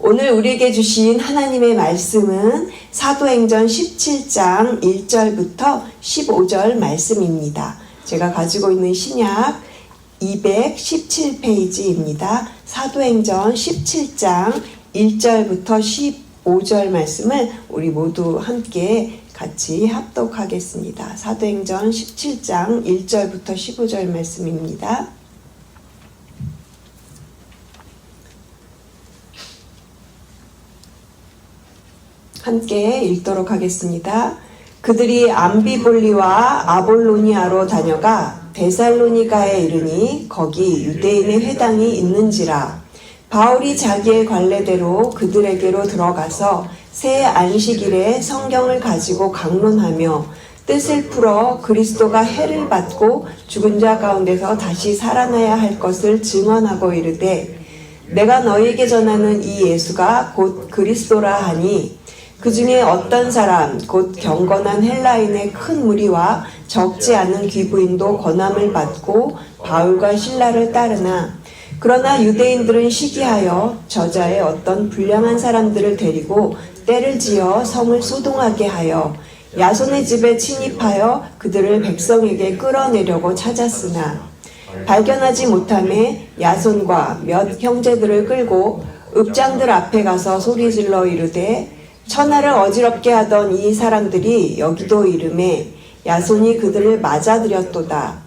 오늘 우리에게 주신 하나님의 말씀은 사도행전 17장 1절부터 15절 말씀입니다. 제가 가지고 있는 신약 217페이지입니다. 사도행전 17장 1절부터 15절 말씀을 우리 모두 함께 같이 합독하겠습니다. 사도행전 17장 1절부터 15절 말씀입니다. 함께 읽도록 하겠습니다. 그들이 암비볼리와 아볼로니아로 다녀가 데살로니가에 이르니 거기 유대인의 회당이 있는지라. 바울이 자기의 관례대로 그들에게로 들어가서 새 안식일에 성경을 가지고 강론하며 뜻을 풀어 그리스도가 해를 받고 죽은 자 가운데서 다시 살아나야 할 것을 증언하고 이르되, 내가 너희에게 전하는 이 예수가 곧 그리스도라 하니 그 중에 어떤 사람 곧 경건한 헬라인의 큰 무리와 적지 않은 귀부인도 권함을 받고 바울과 실라를 따르나, 그러나 유대인들은 시기하여 저자의 어떤 불량한 사람들을 데리고 때를 지어 성을 소동하게 하여 야손의 집에 침입하여 그들을 백성에게 끌어내려고 찾았으나 발견하지 못하매 야손과 몇 형제들을 끌고 읍장들 앞에 가서 소리질러 이르되, 천하를 어지럽게 하던 이 사람들이 여기도 이르매 야손이 그들을 맞아들였도다.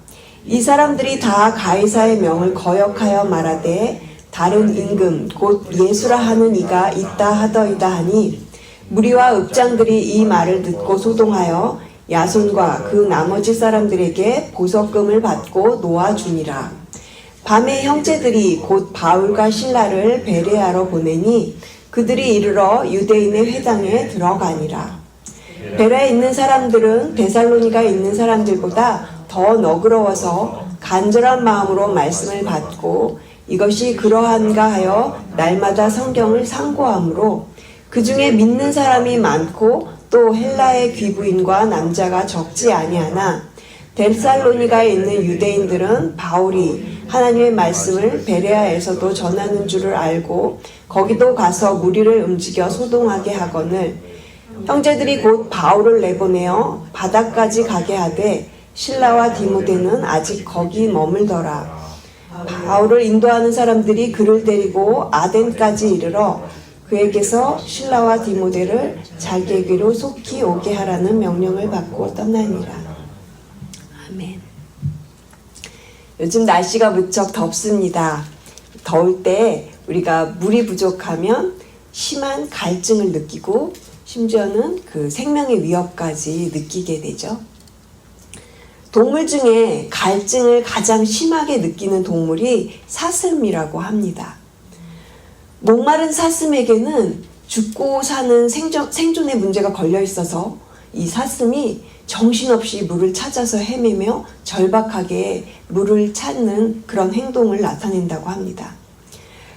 이 사람들이 다 가이사의 명을 거역하여 말하되 다른 임금 곧 예수라 하는 이가 있다 하더이다 하니, 무리와 읍장들이 이 말을 듣고 소동하여 야손과 그 나머지 사람들에게 보석금을 받고 놓아주니라. 밤에 형제들이 곧 바울과 실라를 베레아로 보내니 그들이 이르러 유대인의 회당에 들어가니라. 베레아에 있는 사람들은 데살로니가에 있는 사람들보다 더 너그러워서 간절한 마음으로 말씀을 받고 이것이 그러한가 하여 날마다 성경을 상고하므로 그 중에 믿는 사람이 많고 또 헬라의 귀부인과 남자가 적지 아니하나, 데살로니가에 있는 유대인들은 바울이 하나님의 말씀을 베레아에서도 전하는 줄을 알고 거기도 가서 무리를 움직여 소동하게 하거늘, 형제들이 곧 바울을 내보내어 바다까지 가게 하되 실라와 디모데는 아직 거기 머물더라. 바울을 인도하는 사람들이 그를 데리고 아덴까지 이르러 그에게서 실라와 디모데를 자기에게로 속히 오게 하라는 명령을 받고 떠나니라. 아멘. 요즘 날씨가 무척 덥습니다. 더울 때 우리가 물이 부족하면 심한 갈증을 느끼고 심지어는 그 생명의 위협까지 느끼게 되죠. 동물 중에 갈증을 가장 심하게 느끼는 동물이 사슴이라고 합니다. 목마른 사슴에게는 죽고 사는 생존의 문제가 걸려 있어서 이 사슴이 정신없이 물을 찾아서 헤매며 절박하게 물을 찾는 그런 행동을 나타낸다고 합니다.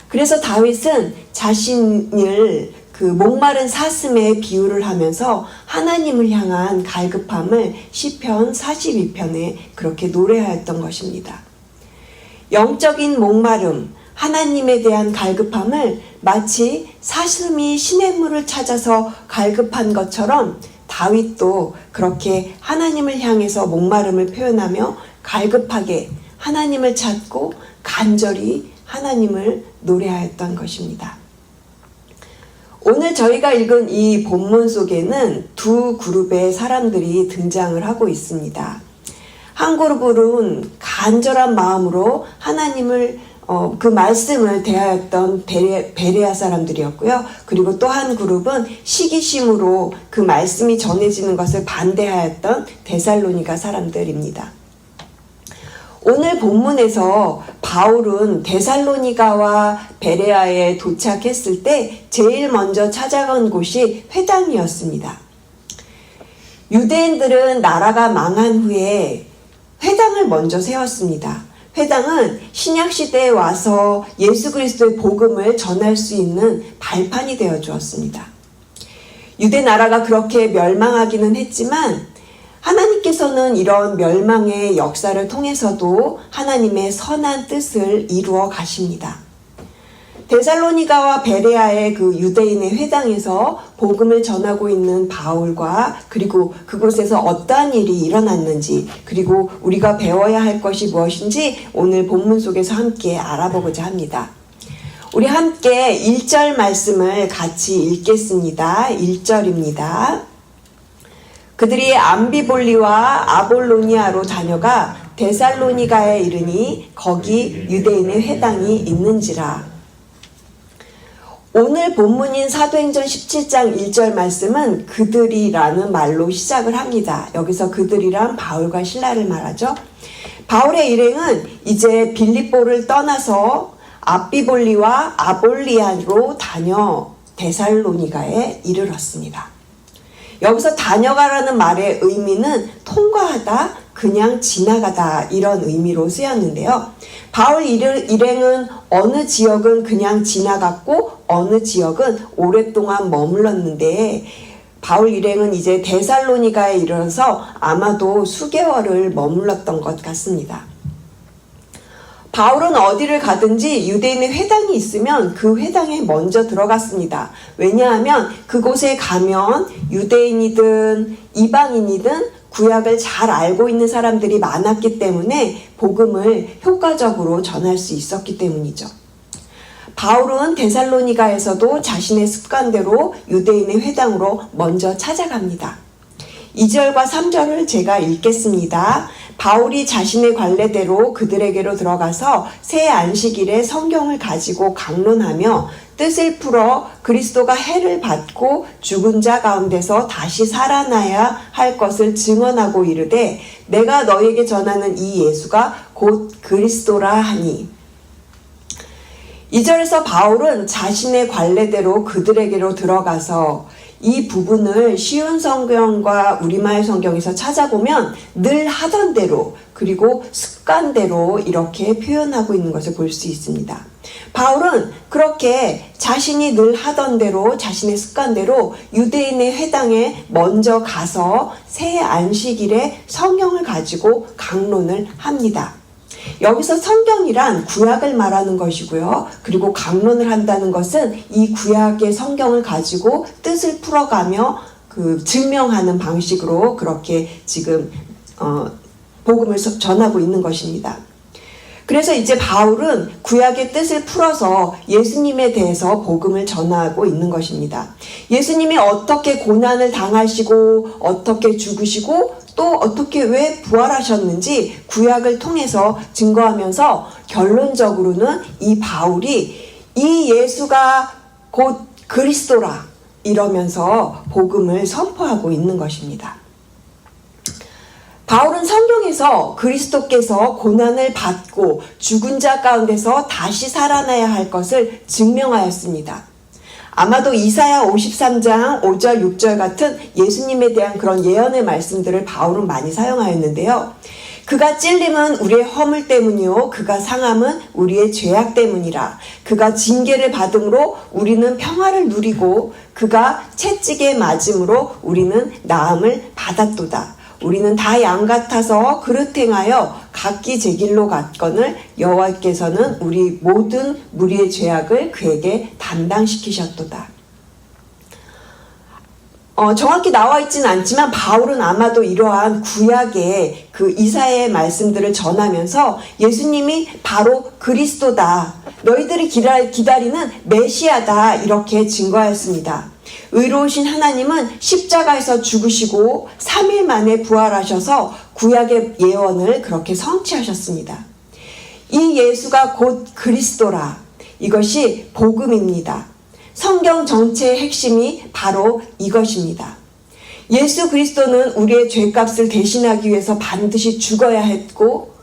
그래서 다윗은 자신을 그 목마른 사슴에 비유를 하면서 하나님을 향한 갈급함을 시편 42편에 그렇게 노래하였던 것입니다. 영적인 목마름, 하나님에 대한 갈급함을 마치 사슴이 시냇물을 찾아서 갈급한 것처럼 다윗도 그렇게 하나님을 향해서 목마름을 표현하며 갈급하게 하나님을 찾고 간절히 하나님을 노래하였던 것입니다. 오늘 저희가 읽은 이 본문 속에는 두 그룹의 사람들이 등장을 하고 있습니다. 한 그룹은 간절한 마음으로 하나님을 그 말씀을 대하였던 베레아 사람들이었고요. 그리고 또 한 그룹은 시기심으로 그 말씀이 전해지는 것을 반대하였던 데살로니가 사람들입니다. 오늘 본문에서 바울은 데살로니가와 베레아에 도착했을 때 제일 먼저 찾아간 곳이 회당이었습니다. 유대인들은 나라가 망한 후에 회당을 먼저 세웠습니다. 회당은 신약시대에 와서 예수 그리스도의 복음을 전할 수 있는 발판이 되어 주었습니다. 유대 나라가 그렇게 멸망하기는 했지만 하나님께서는 이런 멸망의 역사를 통해서도 하나님의 선한 뜻을 이루어 가십니다. 데살로니가와 베레아의 그 유대인의 회당에서 복음을 전하고 있는 바울과 그리고 그곳에서 어떠한 일이 일어났는지 그리고 우리가 배워야 할 것이 무엇인지 오늘 본문 속에서 함께 알아보고자 합니다. 우리 함께 1절 말씀을 같이 읽겠습니다. 1절입니다. 그들이 암비볼리와 아볼로니아로 다녀가 데살로니가에 이르니 거기 유대인의 회당이 있는지라. 오늘 본문인 사도행전 17장 1절 말씀은 그들이라는 말로 시작을 합니다. 여기서 그들이란 바울과 실라를 말하죠. 바울의 일행은 이제 빌립보를 떠나서 암비볼리와 아볼리아로 다녀 데살로니가에 이르렀습니다. 여기서 다녀가라는 말의 의미는 통과하다, 그냥 지나가다 이런 의미로 쓰였는데요. 바울 일행은 어느 지역은 그냥 지나갔고 어느 지역은 오랫동안 머물렀는데 바울 일행은 이제 데살로니가에 이르러서 아마도 수개월을 머물렀던 것 같습니다. 바울은 어디를 가든지 유대인의 회당이 있으면 그 회당에 먼저 들어갔습니다. 왜냐하면 그곳에 가면 유대인이든 이방인이든 구약을 잘 알고 있는 사람들이 많았기 때문에 복음을 효과적으로 전할 수 있었기 때문이죠. 바울은 데살로니가에서도 자신의 습관대로 유대인의 회당으로 먼저 찾아갑니다. 2절과 3절을 제가 읽겠습니다. 바울이 자신의 관례대로 그들에게로 들어가서 새 안식일에 성경을 가지고 강론하며 뜻을 풀어 그리스도가 해를 받고 죽은 자 가운데서 다시 살아나야 할 것을 증언하고 이르되 내가 너에게 전하는 이 예수가 곧 그리스도라 하니. 2절에서 바울은 자신의 관례대로 그들에게로 들어가서 이 부분을 쉬운 성경과 우리말 성경에서 찾아보면 늘 하던 대로 그리고 습관대로 이렇게 표현하고 있는 것을 볼 수 있습니다. 바울은 그렇게 자신이 늘 하던 대로 자신의 습관대로 유대인의 회당에 먼저 가서 새 안식일에 성경을 가지고 강론을 합니다. 여기서 성경이란 구약을 말하는 것이고요. 그리고 강론을 한다는 것은 이 구약의 성경을 가지고 뜻을 풀어가며 증명하는 방식으로 그렇게 지금 복음을 전하고 있는 것입니다. 그래서 이제 바울은 구약의 뜻을 풀어서 예수님에 대해서 복음을 전하고 있는 것입니다. 예수님이 어떻게 고난을 당하시고 어떻게 죽으시고 또 어떻게 왜 부활하셨는지 구약을 통해서 증거하면서 결론적으로는 이 바울이 이 예수가 곧 그리스도라 이러면서 복음을 선포하고 있는 것입니다. 바울은 성경에서 그리스도께서 고난을 받고 죽은 자 가운데서 다시 살아나야 할 것을 증명하였습니다. 아마도 이사야 53장 5절 6절 같은 예수님에 대한 그런 예언의 말씀들을 바울은 많이 사용하였는데요. 그가 찔림은 우리의 허물 때문이요 그가 상함은 우리의 죄악 때문이라. 그가 징계를 받음으로 우리는 평화를 누리고 그가 채찍에 맞음으로 우리는 나음을 받았도다. 우리는 다 양 같아서 그릇 행하여 각기 제 길로 갔거늘 여호와께서는 우리 모든 무리의 죄악을 그에게 담당시키셨도다. 정확히 나와 있지는 않지만 바울은 아마도 이러한 구약의 그 이사야의 말씀들을 전하면서 예수님이 바로 그리스도다, 너희들이 기다리는 메시아다 이렇게 증거하였습니다. 의로우신 하나님은 십자가에서 죽으시고 3일 만에 부활하셔서 구약의 예언을 그렇게 성취하셨습니다. 이 예수가 곧 그리스도라. 이것이 복음입니다. 성경 전체의 핵심이 바로 이것입니다. 예수 그리스도는 우리의 죄값을 대신하기 위해서 반드시 죽어야 했고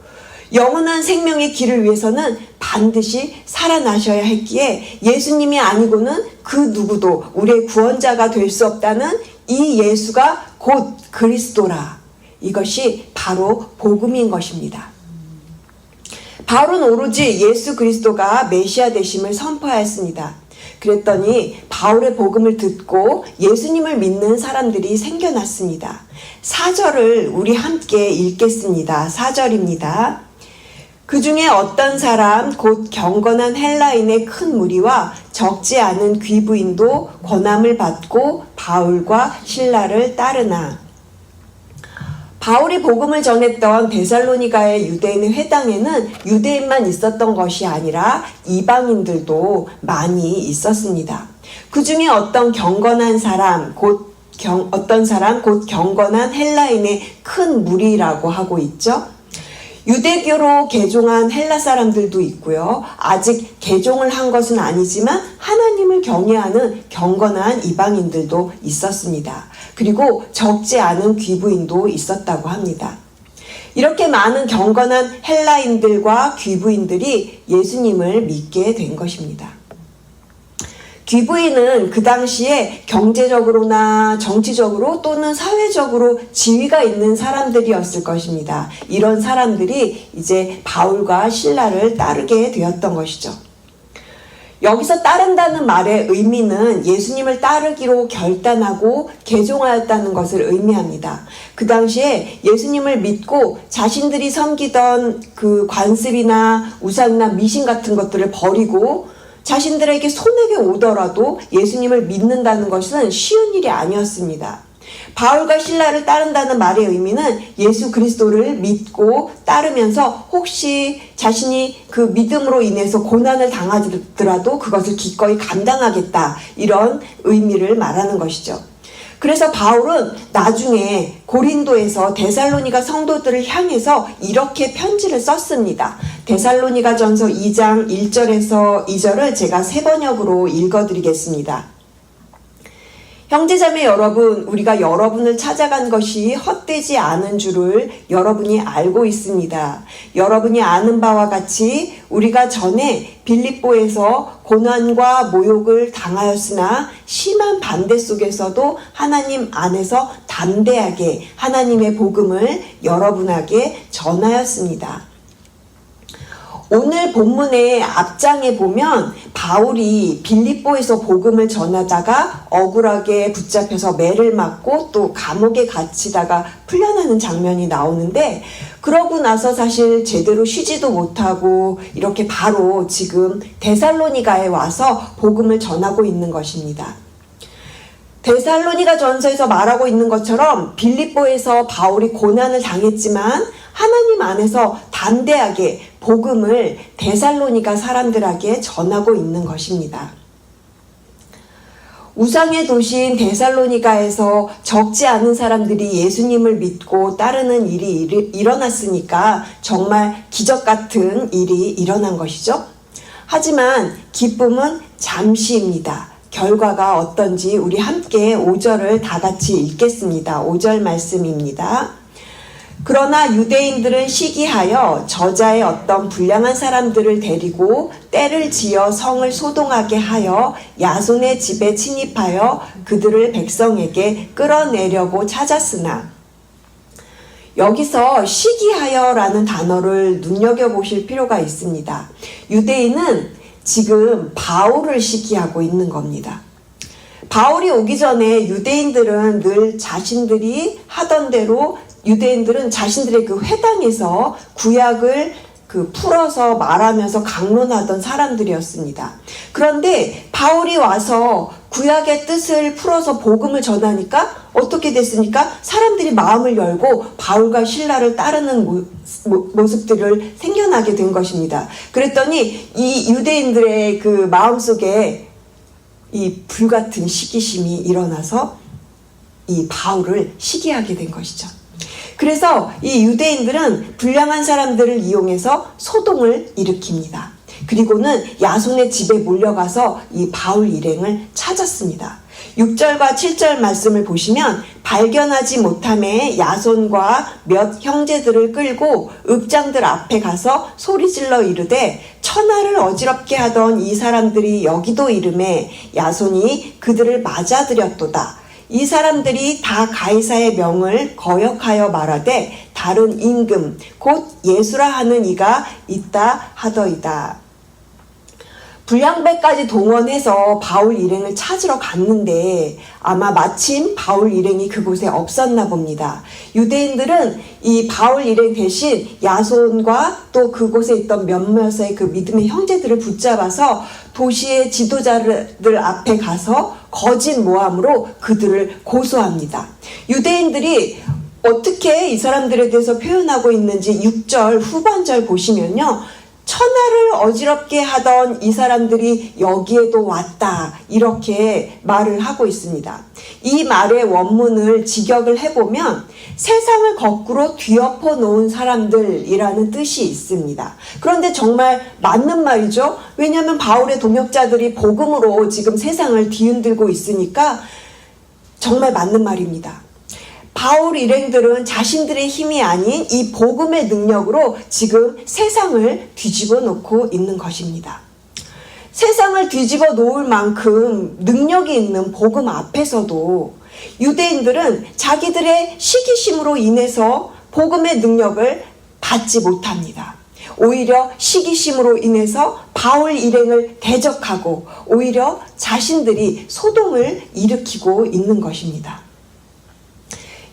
영원한 생명의 길을 위해서는 반드시 살아나셔야 했기에 예수님이 아니고는 그 누구도 우리의 구원자가 될 수 없다는 이 예수가 곧 그리스도라. 이것이 바로 복음인 것입니다. 바울은 오로지 예수 그리스도가 메시아 되심을 선포하였습니다. 그랬더니 바울의 복음을 듣고 예수님을 믿는 사람들이 생겨났습니다. 4절을 우리 함께 읽겠습니다. 4절입니다. 그 중에 어떤 사람 곧 경건한 헬라인의 큰 무리와 적지 않은 귀부인도 권함을 받고 바울과 실라를 따르나. 바울이 복음을 전했던 데살로니가의 유대인의 회당에는 유대인만 있었던 것이 아니라 이방인들도 많이 있었습니다. 그 중에 어떤 사람 곧 경건한 헬라인의 큰 무리라고 하고 있죠. 유대교로 개종한 헬라 사람들도 있고요. 아직 개종을 한 것은 아니지만 하나님을 경외하는 경건한 이방인들도 있었습니다. 그리고 적지 않은 귀부인도 있었다고 합니다. 이렇게 많은 경건한 헬라인들과 귀부인들이 예수님을 믿게 된 것입니다. 귀부인은 그 당시에 경제적으로나 정치적으로 또는 사회적으로 지위가 있는 사람들이었을 것입니다. 이런 사람들이 이제 바울과 실라를 따르게 되었던 것이죠. 여기서 따른다는 말의 의미는 예수님을 따르기로 결단하고 개종하였다는 것을 의미합니다. 그 당시에 예수님을 믿고 자신들이 섬기던 그 관습이나 우상이나 미신 같은 것들을 버리고 자신들에게 손해가 오더라도 예수님을 믿는다는 것은 쉬운 일이 아니었습니다. 바울과 실라를 따른다는 말의 의미는 예수 그리스도를 믿고 따르면서 혹시 자신이 그 믿음으로 인해서 고난을 당하더라도 그것을 기꺼이 감당하겠다, 이런 의미를 말하는 것이죠. 그래서 바울은 나중에 고린도에서 데살로니가 성도들을 향해서 이렇게 편지를 썼습니다. 데살로니가 전서 2장 1절에서 2절을 제가 새 번역으로 읽어드리겠습니다. 형제자매 여러분, 우리가 여러분을 찾아간 것이 헛되지 않은 줄을 여러분이 알고 있습니다. 여러분이 아는 바와 같이 우리가 전에 빌립보에서 고난과 모욕을 당하였으나 심한 반대 속에서도 하나님 안에서 담대하게 하나님의 복음을 여러분에게 전하였습니다. 오늘 본문의 앞장에 보면 바울이 빌립보에서 복음을 전하다가 억울하게 붙잡혀서 매를 맞고 또 감옥에 갇히다가 풀려나는 장면이 나오는데, 그러고 나서 사실 제대로 쉬지도 못하고 이렇게 바로 지금 데살로니가에 와서 복음을 전하고 있는 것입니다. 데살로니가 전서에서 말하고 있는 것처럼 빌립보에서 바울이 고난을 당했지만 하나님 안에서 담대하게 복음을 데살로니가 사람들에게 전하고 있는 것입니다. 우상의 도시인 데살로니가에서 적지 않은 사람들이 예수님을 믿고 따르는 일이 일어났으니까 정말 기적 같은 일이 일어난 것이죠. 하지만 기쁨은 잠시입니다. 결과가 어떤지 우리 함께 5절을 다 같이 읽겠습니다. 5절 말씀입니다. 그러나 유대인들은 시기하여 저자의 어떤 불량한 사람들을 데리고 떼를 지어 성을 소동하게 하여 야손의 집에 침입하여 그들을 백성에게 끌어내려고 찾았으나, 여기서 시기하여라는 단어를 눈여겨보실 필요가 있습니다. 유대인은 지금 바울을 시기하고 있는 겁니다. 바울이 오기 전에 유대인들은 늘 자신들이 하던 대로 유대인들은 자신들의 그 회당에서 구약을 풀어서 말하면서 강론하던 사람들이었습니다. 그런데 바울이 와서 구약의 뜻을 풀어서 복음을 전하니까 어떻게 됐습니까? 사람들이 마음을 열고 바울과 실라를 따르는 모습들을 생겨나게 된 것입니다. 그랬더니 이 유대인들의 그 마음속에 이 불같은 시기심이 일어나서 이 바울을 시기하게 된 것이죠. 그래서 이 유대인들은 불량한 사람들을 이용해서 소동을 일으킵니다. 그리고는 야손의 집에 몰려가서 이 바울 일행을 찾았습니다. 6절과 7절 말씀을 보시면 발견하지 못함에 야손과 몇 형제들을 끌고 읍장들 앞에 가서 소리질러 이르되 천하를 어지럽게 하던 이 사람들이 여기도 이르매 야손이 그들을 맞아들였도다. 이 사람들이 다 가이사의 명을 거역하여 말하되 다른 임금 곧 예수라 하는 이가 있다 하더이다. 불량배까지 동원해서 바울 일행을 찾으러 갔는데 아마 마침 바울 일행이 그곳에 없었나 봅니다. 유대인들은 이 바울 일행 대신 야손과 또 그곳에 있던 몇몇의 그 믿음의 형제들을 붙잡아서 도시의 지도자들 앞에 가서 거짓 모함으로 그들을 고소합니다. 유대인들이 어떻게 이 사람들에 대해서 표현하고 있는지 6절 후반절 보시면요. 천하를 어지럽게 하던 이 사람들이 여기에도 왔다 이렇게 말을 하고 있습니다. 이 말의 원문을 직역을 해보면 세상을 거꾸로 뒤엎어 놓은 사람들이라는 뜻이 있습니다. 그런데 정말 맞는 말이죠. 왜냐하면 바울의 동역자들이 복음으로 지금 세상을 뒤흔들고 있으니까 정말 맞는 말입니다. 바울 일행들은 자신들의 힘이 아닌 이 복음의 능력으로 지금 세상을 뒤집어 놓고 있는 것입니다. 세상을 뒤집어 놓을 만큼 능력이 있는 복음 앞에서도 유대인들은 자기들의 시기심으로 인해서 복음의 능력을 받지 못합니다. 오히려 시기심으로 인해서 바울 일행을 대적하고 오히려 자신들이 소동을 일으키고 있는 것입니다.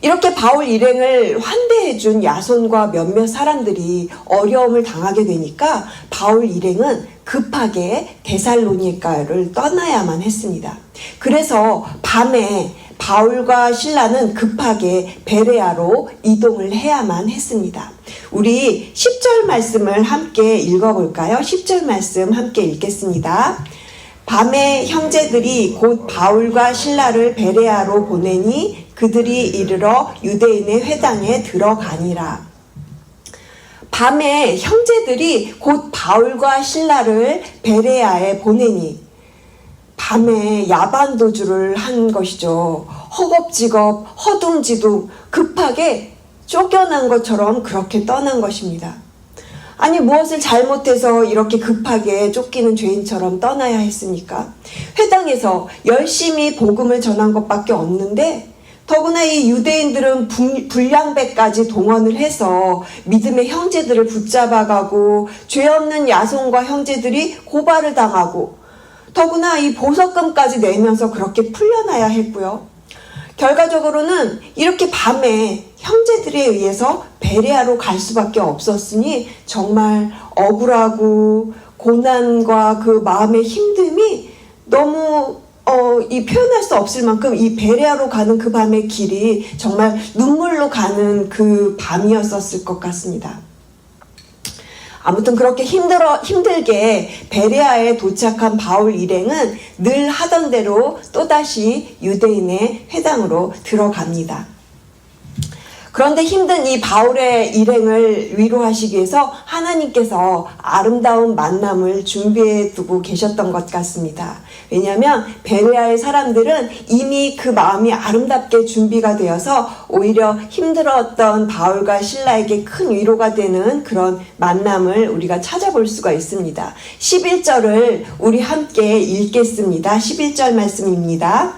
이렇게 바울 일행을 환대해준 야손과 몇몇 사람들이 어려움을 당하게 되니까 바울 일행은 급하게 데살로니가를 떠나야만 했습니다. 그래서 밤에 바울과 실라는 급하게 베레아로 이동을 해야만 했습니다. 우리 10절 말씀을 함께 읽어볼까요? 10절 말씀 함께 읽겠습니다. 밤에 형제들이 곧 바울과 실라를 베레아로 보내니 그들이 이르러 유대인의 회당에 들어가니라. 밤에 형제들이 곧 바울과 실라를 베레아에 보내니 밤에 야반도주를 한 것이죠. 허겁지겁 허둥지둥 급하게 쫓겨난 것처럼 그렇게 떠난 것입니다. 아니 무엇을 잘못해서 이렇게 급하게 쫓기는 죄인처럼 떠나야 했습니까? 회당에서 열심히 복음을 전한 것밖에 없는데 더구나 이 유대인들은 불량배까지 동원을 해서 믿음의 형제들을 붙잡아가고 죄 없는 야손과 형제들이 고발을 당하고 더구나 이 보석금까지 내면서 그렇게 풀려나야 했고요. 결과적으로는 이렇게 밤에 형제들에 의해서 베레아로 갈 수밖에 없었으니 정말 억울하고 고난과 그 마음의 힘듦이 너무 이 표현할 수 없을 만큼 이 베레아로 가는 그 밤의 길이 정말 눈물로 가는 그 밤이었었을 것 같습니다. 아무튼 그렇게 힘들게 베레아에 도착한 바울 일행은 늘 하던 대로 또다시 유대인의 회당으로 들어갑니다. 그런데 힘든 이 바울의 일행을 위로하시기 위해서 하나님께서 아름다운 만남을 준비해 두고 계셨던 것 같습니다. 왜냐하면 베레아의 사람들은 이미 그 마음이 아름답게 준비가 되어서 오히려 힘들었던 바울과 실라에게 큰 위로가 되는 그런 만남을 우리가 찾아볼 수가 있습니다. 11절을 우리 함께 읽겠습니다. 11절 말씀입니다.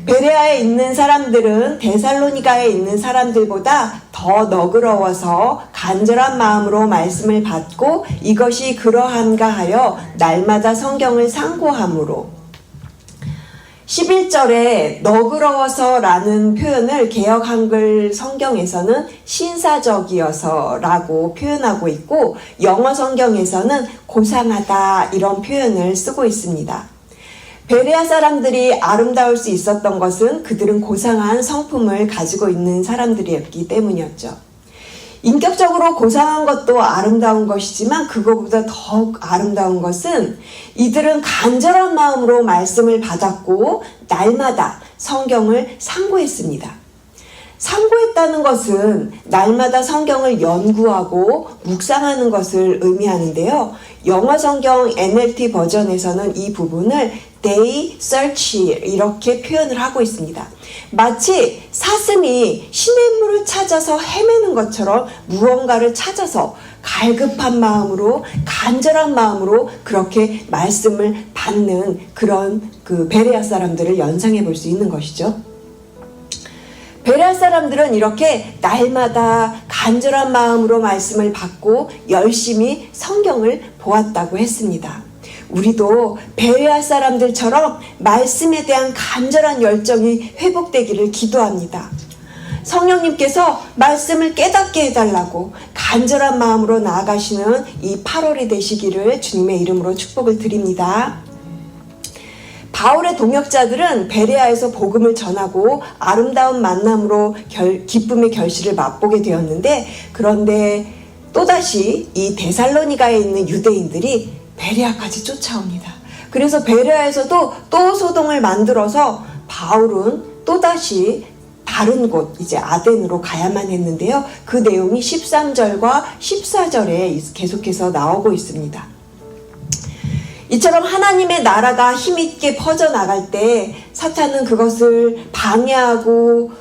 베레아에 있는 사람들은 데살로니가에 있는 사람들보다 더 너그러워서 간절한 마음으로 말씀을 받고 이것이 그러한가 하여 날마다 성경을 상고함으로 11절에 너그러워서 라는 표현을 개역 한글 성경에서는 신사적이어서 라고 표현하고 있고 영어 성경에서는 고상하다 이런 표현을 쓰고 있습니다. 베레아 사람들이 아름다울 수 있었던 것은 그들은 고상한 성품을 가지고 있는 사람들이었기 때문이었죠. 인격적으로 고상한 것도 아름다운 것이지만 그것보다 더 아름다운 것은 이들은 간절한 마음으로 말씀을 받았고 날마다 성경을 상고했습니다. 상고했다는 것은 날마다 성경을 연구하고 묵상하는 것을 의미하는데요. 영어 성경 NLT 버전에서는 이 부분을 They search 이렇게 표현을 하고 있습니다. 마치 사슴이 시냇물을 찾아서 헤매는 것처럼 무언가를 찾아서 갈급한 마음으로 간절한 마음으로 그렇게 말씀을 받는 그런 그 베레아 사람들을 연상해 볼 수 있는 것이죠. 베레아 사람들은 이렇게 날마다 간절한 마음으로 말씀을 받고 열심히 성경을 보았다고 했습니다. 우리도 베레아 사람들처럼 말씀에 대한 간절한 열정이 회복되기를 기도합니다. 성령님께서 말씀을 깨닫게 해달라고 간절한 마음으로 나아가시는 이 8월이 되시기를 주님의 이름으로 축복을 드립니다. 바울의 동역자들은 베레아에서 복음을 전하고 아름다운 만남으로 기쁨의 결실을 맛보게 되었는데, 그런데 또다시 이 데살로니가에 있는 유대인들이 베레아까지 쫓아옵니다. 그래서 베레아에서도 또 소동을 만들어서 바울은 또다시 다른 곳, 이제 아덴으로 가야만 했는데요. 그 내용이 13절과 14절에 계속해서 나오고 있습니다. 이처럼 하나님의 나라가 힘있게 퍼져나갈 때 사탄은 그것을 방해하고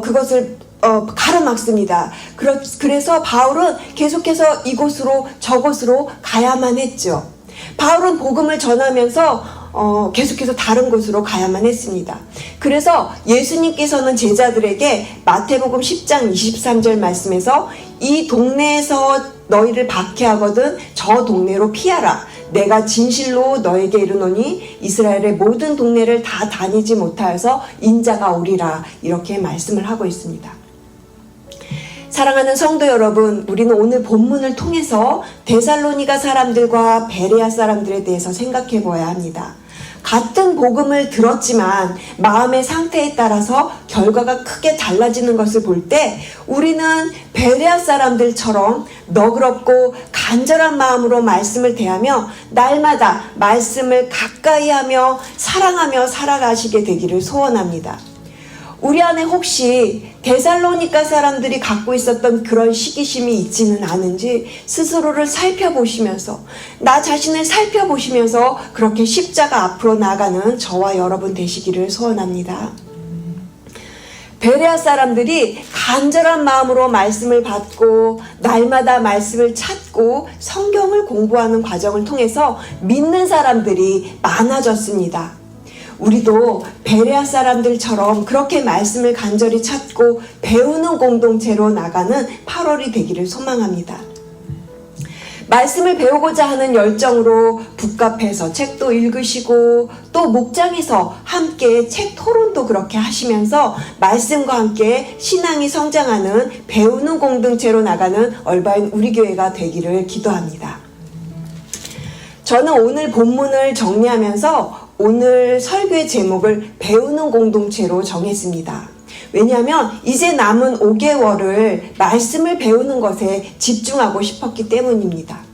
그것을 가로막습니다. 그래서 바울은 계속해서 이곳으로 저곳으로 가야만 했죠. 바울은 복음을 전하면서 계속해서 다른 곳으로 가야만 했습니다. 그래서 예수님께서는 제자들에게 마태복음 10장 23절 말씀에서 이 동네에서 너희를 박해하거든 저 동네로 피하라. 내가 진실로 너에게 이르노니 이스라엘의 모든 동네를 다 다니지 못하여서 인자가 오리라. 이렇게 말씀을 하고 있습니다. 사랑하는 성도 여러분, 우리는 오늘 본문을 통해서 데살로니가 사람들과 베레아 사람들에 대해서 생각해 보아야 합니다. 같은 복음을 들었지만 마음의 상태에 따라서 결과가 크게 달라지는 것을 볼 때 우리는 베레아 사람들처럼 너그럽고 간절한 마음으로 말씀을 대하며 날마다 말씀을 가까이 하며 사랑하며 살아가시게 되기를 소원합니다. 우리 안에 혹시 데살로니가 사람들이 갖고 있었던 그런 시기심이 있지는 않은지 스스로를 살펴보시면서, 나 자신을 살펴보시면서 그렇게 십자가 앞으로 나가는 저와 여러분 되시기를 소원합니다. 베레아 사람들이 간절한 마음으로 말씀을 받고 날마다 말씀을 찾고 성경을 공부하는 과정을 통해서 믿는 사람들이 많아졌습니다. 우리도 베레아 사람들처럼 그렇게 말씀을 간절히 찾고 배우는 공동체로 나가는 8월이 되기를 소망합니다. 말씀을 배우고자 하는 열정으로 북카페에서 책도 읽으시고 또 목장에서 함께 책 토론도 그렇게 하시면서 말씀과 함께 신앙이 성장하는 배우는 공동체로 나가는 얼바인 우리 교회가 되기를 기도합니다. 저는 오늘 본문을 정리하면서 오늘 설교의 제목을 배우는 공동체로 정했습니다. 왜냐하면 이제 남은 5개월을 말씀을 배우는 것에 집중하고 싶었기 때문입니다.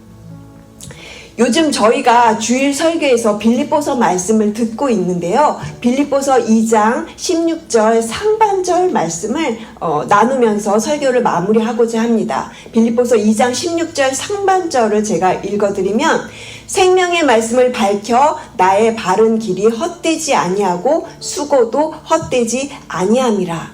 요즘 저희가 주일 설교에서 빌립보서 말씀을 듣고 있는데요. 빌립보서 2장 16절 상반절 말씀을 나누면서 설교를 마무리하고자 합니다. 빌립보서 2장 16절 상반절을 제가 읽어드리면, 생명의 말씀을 밝혀 나의 바른 길이 헛되지 아니하고 수고도 헛되지 아니함이라.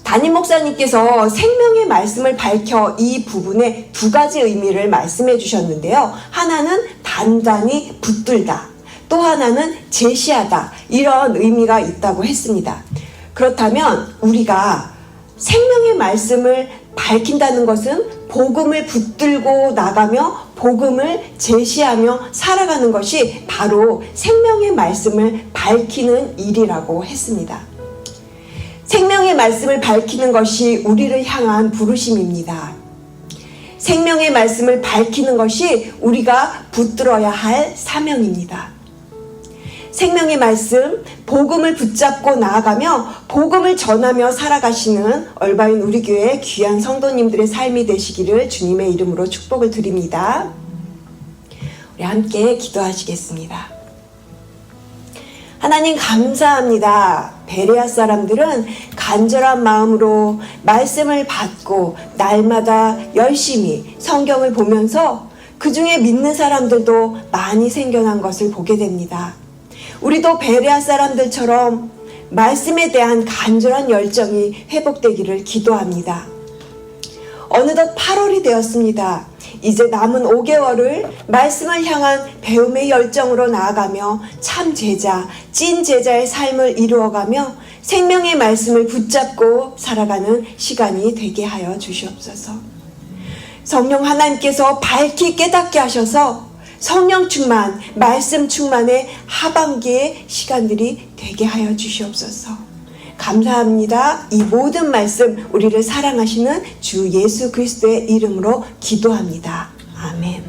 담임 목사님께서 생명의 말씀을 밝혀 이 부분에 두 가지 의미를 말씀해 주셨는데요. 하나는 단단히 붙들다, 또 하나는 제시하다, 이런 의미가 있다고 했습니다. 그렇다면 우리가 생명의 말씀을 밝힌다는 것은 복음을 붙들고 나가며 복음을 제시하며 살아가는 것이 바로 생명의 말씀을 밝히는 일이라고 했습니다. 생명의 말씀을 밝히는 것이 우리를 향한 부르심입니다. 생명의 말씀을 밝히는 것이 우리가 붙들어야 할 사명입니다. 생명의 말씀, 복음을 붙잡고 나아가며 복음을 전하며 살아가시는 얼바인 우리 교회 귀한 성도님들의 삶이 되시기를 주님의 이름으로 축복을 드립니다. 우리 함께 기도하시겠습니다. 하나님 감사합니다. 베레아 사람들은 간절한 마음으로 말씀을 받고 날마다 열심히 성경을 보면서 그 중에 믿는 사람들도 많이 생겨난 것을 보게 됩니다. 우리도 베레아 사람들처럼 말씀에 대한 간절한 열정이 회복되기를 기도합니다. 어느덧 8월이 되었습니다. 이제 남은 5개월을 말씀을 향한 배움의 열정으로 나아가며 참 제자, 찐 제자의 삶을 이루어가며 생명의 말씀을 붙잡고 살아가는 시간이 되게 하여 주시옵소서. 성령 하나님께서 밝히 깨닫게 하셔서 성령 충만, 말씀 충만의 하반기의 시간들이 되게 하여 주시옵소서. 감사합니다. 이 모든 말씀 우리를 사랑하시는 주 예수 그리스도의 이름으로 기도합니다. 아멘.